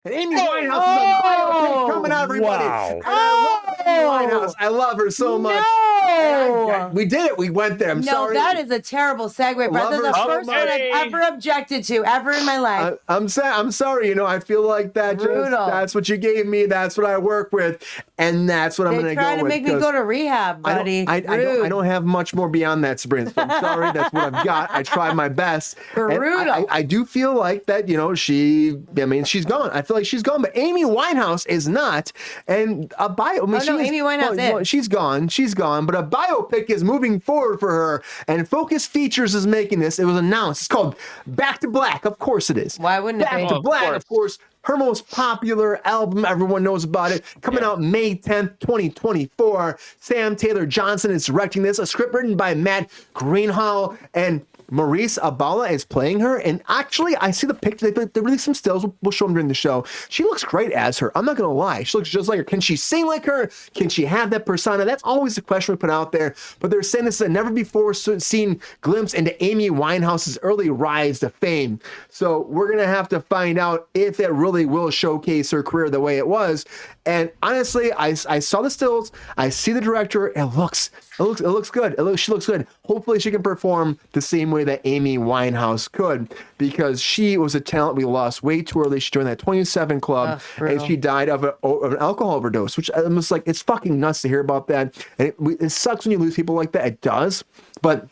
And Amy Winehouse is a biopic coming out, everybody. Wow. And I love Amy Winehouse. I love her so much. No. We did it. We went there. I'm sorry. No, that is a terrible segue, Brett. That's the first one I've ever objected to ever in my life. I'm sorry. You know, I feel like that's what you gave me. That's what I work with. And that's what I'm going to go with. They're trying to make me go to rehab, buddy. I don't have much more beyond that, Sabrina. So I'm sorry. That's what I've got. I tried my best. Brutal. I do feel like that, you know, she's gone. I feel like she's gone, but Amy Winehouse is not. And a Amy Winehouse is. She's gone, but a biopic is moving forward for her, and Focus Features is making this. It was announced. It's called Back to Black. Of course it is. Why wouldn't it be? Back to Black, of course. Her most popular album, everyone knows about it, coming out May 10th, 2024. Sam Taylor Johnson is directing this, a script written by Matt Greenhall, and Maurice Abala is playing her. And actually, I see the picture. They released some stills. We'll show them during the show. She looks great as her. I'm not going to lie. She looks just like her. Can she sing like her? Can she have that persona? That's always the question we put out there. But they're saying this is a never before seen glimpse into Amy Winehouse's early rise to fame. So we're going to have to find out if it really will showcase her career the way it was. And honestly, I saw the stills. I see the director. It looks good. She looks good. Hopefully she can perform the same way that Amy Winehouse could, because she was a talent we lost way too early. She joined that 27 Club, and she died of an alcohol overdose, which I'm just like, it's fucking nuts to hear about that. And it sucks when you lose people like that. It does. But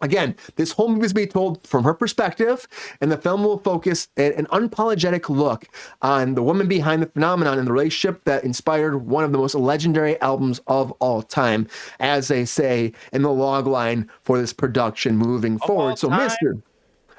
again, this whole movie is being told from her perspective, and the film will focus an unapologetic look on the woman behind the phenomenon and the relationship that inspired one of the most legendary albums of all time, as they say in the log line for this production moving forward. So, Mr.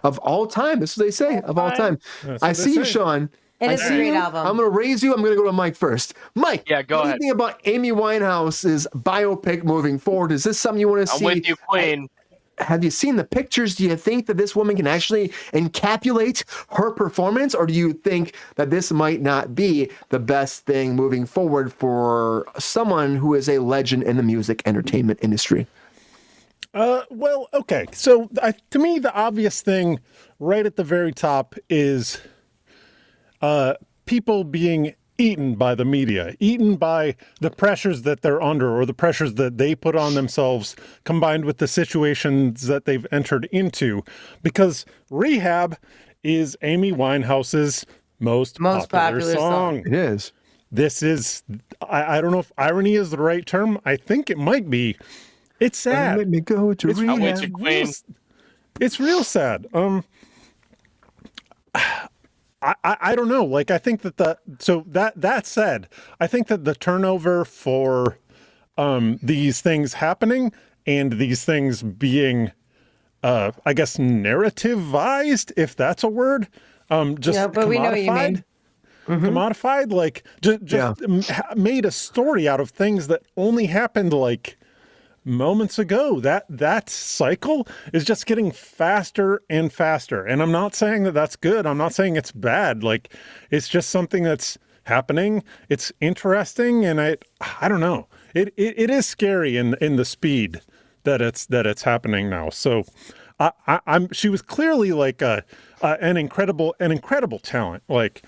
Of all time, this is what they say, of all time. I see you, Sean. It is a great album. I'm going to raise you. I'm going to go to Mike first. Mike, go ahead. What do you think about Amy Winehouse's biopic moving forward? Is this something you want to see? I'm with you, Queen. Have you seen the pictures? Do you think that this woman can actually encapsulate her performance, or do you think that this might not be the best thing moving forward for someone who is a legend in the music entertainment industry? Well, okay. So to me, the obvious thing right at the very top is people being eaten by the media, eaten by the pressures that they're under or the pressures that they put on themselves, combined with the situations that they've entered into. Because Rehab is Amy Winehouse's most popular song. It is. This is, I don't know if irony is the right term. I think it might be. It's sad. Let me go to Rehab. It's real sad. I don't know. Like, I think that that said, I think that the turnover for these things happening and these things being, I guess, narrativized, if that's a word, just but we know what you mean. Commodified, like just made a story out of things that only happened like moments ago. That cycle is just getting faster and faster. And I'm not saying that that's good. I'm not saying it's bad. Like, it's just something that's happening. It's interesting. And I don't know. It is scary in the speed that it's happening now. So she was clearly like an incredible talent. Like,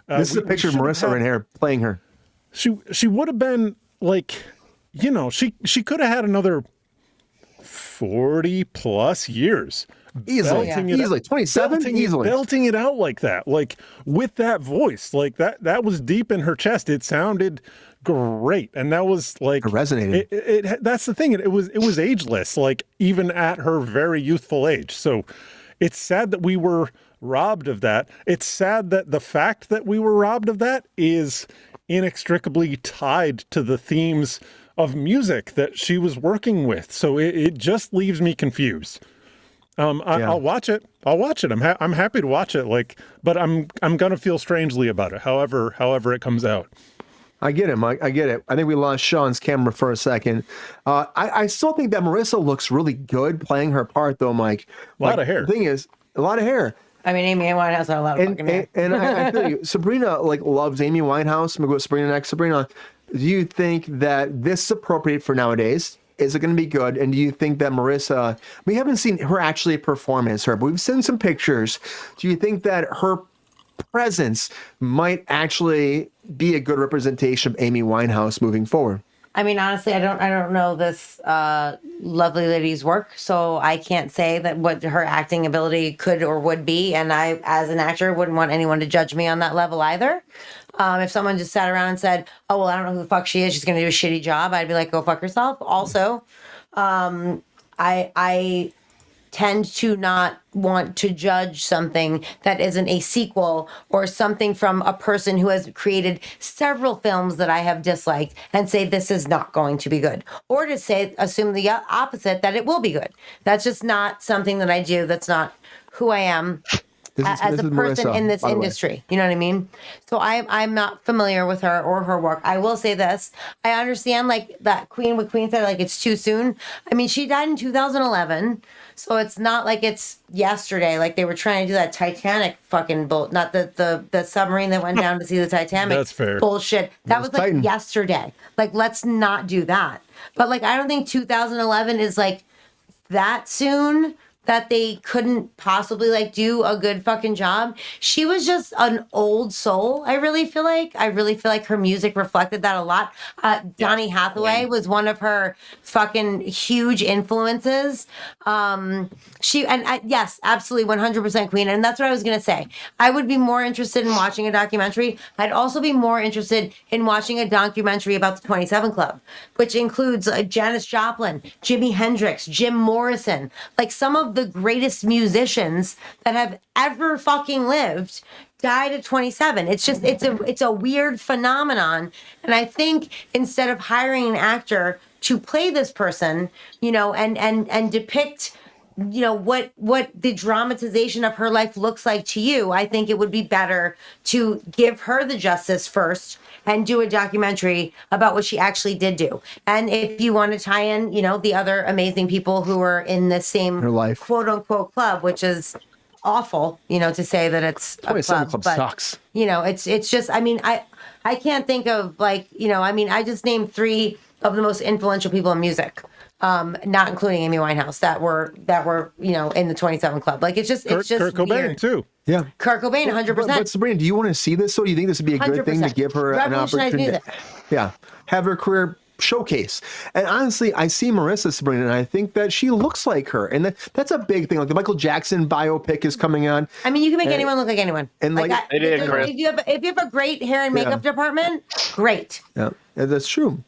this is a picture of Marissa right here playing her. She would have been like, you know, she could have had another 40 plus years. Easily. 27? Easily. Belting it out like that, like with that voice, like that was deep in her chest. It sounded great. And that was like, it resonated. That's the thing. It was ageless, like even at her very youthful age. So it's sad that we were robbed of that. It's sad that the fact that we were robbed of that is inextricably tied to the themes of music that she was working with. So it just leaves me confused. I'll watch it. I'm happy to watch it. Like, but I'm going to feel strangely about it. However it comes out. I get it, Mike. I get it. I think we lost Sean's camera for a second. I still think that Marissa looks really good playing her part, though, Mike. A lot of hair. The thing is, a lot of hair. I mean, Amy Winehouse has a lot of fucking hair. And I feel you. Sabrina loves Amy Winehouse. I'm gonna go with Sabrina next. Sabrina, do you think that this is appropriate for nowadays? Is it going to be good? And do you think that Marissa, we haven't seen her actually perform as her, but we've seen some pictures. Do you think that her presence might actually be a good representation of Amy Winehouse moving forward. I mean, honestly, I don't know this lovely lady's work, so I can't say that what her acting ability could or would be. And I, as an actor, wouldn't want anyone to judge me on that level either. If someone just sat around and said, "Oh well, I don't know who the fuck she is. She's going to do a shitty job," I'd be like, "Go fuck yourself." Also, I tend to not want to judge something that isn't a sequel or something from a person who has created several films that I have disliked and say this is not going to be good, or to say assume the opposite, that it will be good. That's just not something that I do. That's not who I am as a person in this industry. You know what I mean? So I'm not familiar with her or her work. I will say this. I understand like that what Queen said, like it's too soon. I mean, she died in 2011. So it's not like it's yesterday. Like they were trying to do that Titanic fucking not the submarine that went down to see the Titanic. That's fair. Bullshit. That was like Titan. yesterday. Like let's not do that. But like I don't think 2011 is like that soon that they couldn't possibly like do a good fucking job. She was just an old soul. I really feel like her music reflected that a lot. Donny Hathaway was one of her fucking huge influences. Yes, absolutely 100% Queen. And that's what I was going to say. I would be more interested in watching a documentary. I'd also be more interested in watching a documentary about the 27 Club, which includes Janis Joplin, Jimi Hendrix, Jim Morrison, like some of the greatest musicians that have ever fucking lived died at 27. It's a weird phenomenon. And I think instead of hiring an actor to play this person, you know, and depict, you know, what the dramatization of her life looks like to you, I think it would be better to give her the justice first and do a documentary about what she actually did do. And if you want to tie in, you know, the other amazing people who are in the same Her life. quote unquote club, which is awful, you know, to say that it's a 27 club, Club but sucks. you know, it's just, I mean, I can't think of like, you know, I mean, I just named 3 of the most influential people in music. Not including Amy Winehouse that were, you know, in the 27 Club. Like it's just Kurt Cobain weird. too. Yeah. Kurt Cobain, 100%. But Sabrina, do you want to see this? So do you think this would be a good thing to 100%. give her an Revolutionize opportunity? music. Yeah. Have her career showcase. And honestly, I see Marissa, Sabrina, and I think that she looks like her. And that's a big thing. Like the Michael Jackson biopic is coming on. I mean, you can make anyone look like anyone. And like They did, Chris. If you have a great hair and makeup department, great. yeah, that's true.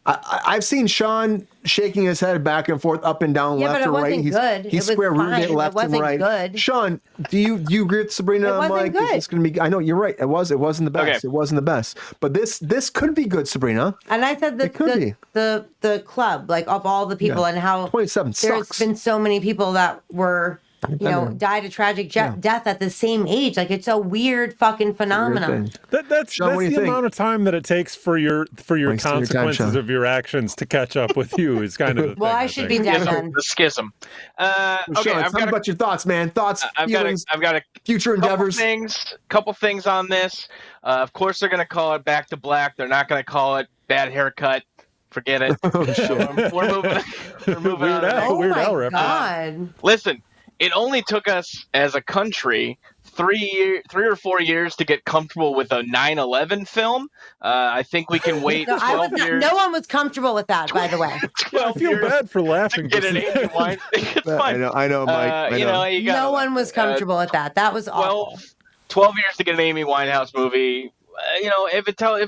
I've seen Sean shaking his head back and forth, up and down, Yeah, left but it and right. wasn't good. He's It was square rooted fine. it It left and wasn't right. good. Sean, do you agree with Sabrina? It wasn't Mike? good. It's gonna be. I know you're right. It wasn't the best. Okay. It wasn't the best. But this could be good, Sabrina. And I said It could be. the club, like of all the people, Yeah. and how 27 there's sucks. been so many people that were, you know, died a tragic death at the same age. Like it's a weird fucking phenomenon. That's Sean, what do the you think? amount of time that it takes for your Wasting your time, consequences Sean. of your actions to catch up with you is kind of the Well, thing, I should be think. dead then. The schism. Okay, Sean, I've tell me got about your thoughts, man. Thoughts, feelings, I've got a future endeavors. couple things on this. Of course, they're going to call it Back to Black. They're not going to call it Bad Haircut. Forget it. Oh, shit. We're moving. We're moving Weird on. Al. Oh Weird my Al reference. God. Listen, it only took us as a country 3 or 4 years to get comfortable with a 9/11 film. I think we can wait No, 12 years. no one was comfortable with that, by the way. Yeah, I 12 feel years bad for to laughing. get just an Amy Wine. It's fine. I know, Mike. I You know, you gotta No one was comfortable with that. That was awful. 12 years to get an Amy Winehouse movie. You know, if it tells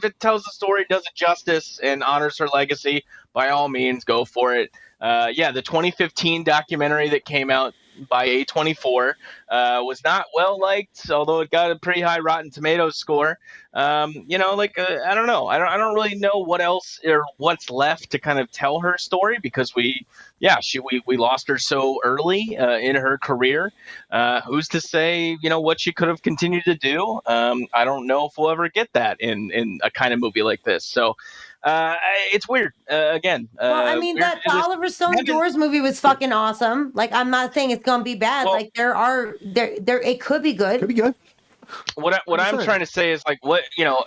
the story, does it justice, and honors her legacy, by all means, go for it. The 2015 documentary that came out by A24 was not well liked, although it got a pretty high Rotten Tomatoes score. I don't know. I don't really know what else or what's left to kind of tell her story, because we lost her so early in her career. Who's to say, you know, what she could have continued to do? I don't know if we'll ever get that in a kind of movie like this. So it's weird. Again. Well, I mean, the Oliver Stone Doors movie was fucking awesome. Like, I'm not saying it's gonna be bad. Well, like, it could be good. Could be good. what I'm trying to say is like, what, you know,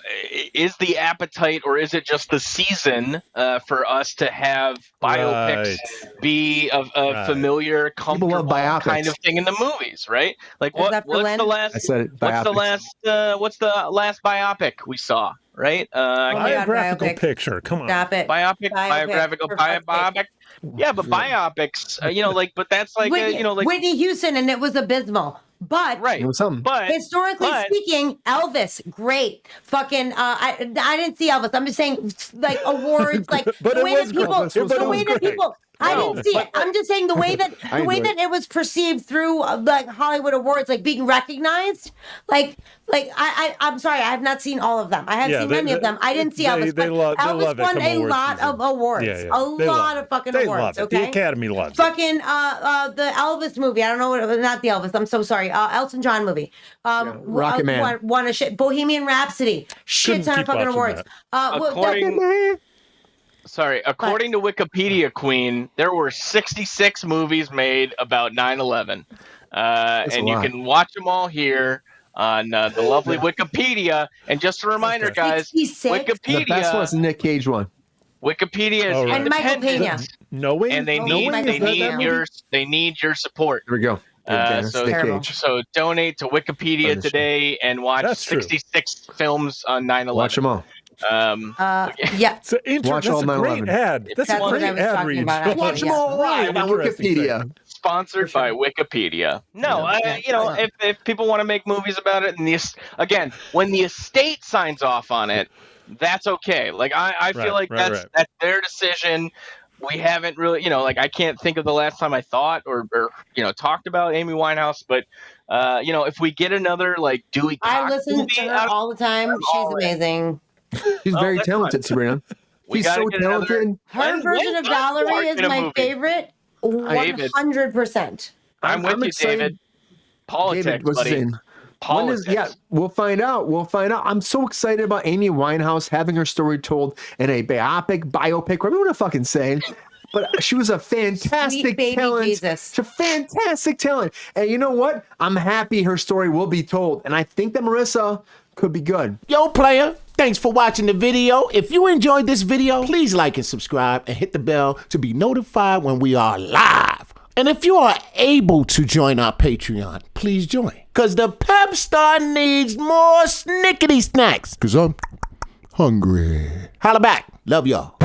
is the appetite, or is it just the season for us to have biopics be a familiar, comfortable kind of thing in the movies, right? Like what's the last? I said it, what's the last biopic we saw? Right? Biographical picture. Come on. Stop it. Biographical biopic. Yeah, but biopics, you know, like, but that's like, Whitney, you know, like Whitney Houston, and it was abysmal. But It was something. But historically speaking, Elvis, great. Fucking, I didn't see Elvis. I'm just saying, like awards, like But the way that people, great. I didn't see it. I'm just saying the way that it was perceived through like Hollywood awards, like being recognized, like I'm sorry, I have not seen all of them. I haven't seen many of them. I didn't see Elvis. Elvis won a lot of awards, a lot of fucking awards. Love it. Okay, The Academy loves fucking the Elvis movie. I don't know what it was. Not the Elvis. I'm so sorry. Elton John movie. Rocket Man won a shit. Bohemian Rhapsody. Shit ton of fucking awards. According to Wikipedia, Queen, there were 66 movies made about 9/11, and you can watch them all here on the lovely Wikipedia. And just a reminder, guys, 66? The best Wikipedia, one's the Nick Cage one. Wikipedia is And Michael Pena. independent, Knowing, and they need your support. Here we go. So donate to Wikipedia today and watch 66 films on 9/11. Watch them all. Yeah. It's a great ad. That's a great ad read. Watch them all live on Wikipedia. Sponsored by Wikipedia. No, you know, if people want to make movies about it, and when the estate signs off on it, that's okay. Like I feel like that's their decision. We haven't really, you know, like I can't think of the last time I thought or you know, talked about Amy Winehouse, but you know, if we get another like Dewey Cox I listen to her all the time. She's amazing. She's very talented, Sabrina. She's so talented. Her version of Valerie is my favorite. 100%. I'm with you, David. Politics, buddy. Politics. We'll find out. I'm so excited about Amy Winehouse having her story told in a biopic, whatever you want to fucking say. But she was a fantastic talent. Jesus. She's a fantastic talent. And you know what? I'm happy her story will be told. And I think that Marissa could be good. Yo, player, thanks for watching the video. If you enjoyed this video, please like and subscribe and hit the bell to be notified when we are live. And if you are able to join our Patreon, please join. Because the Pep Star needs more snickety snacks. Because I'm hungry. Holla back. Love y'all.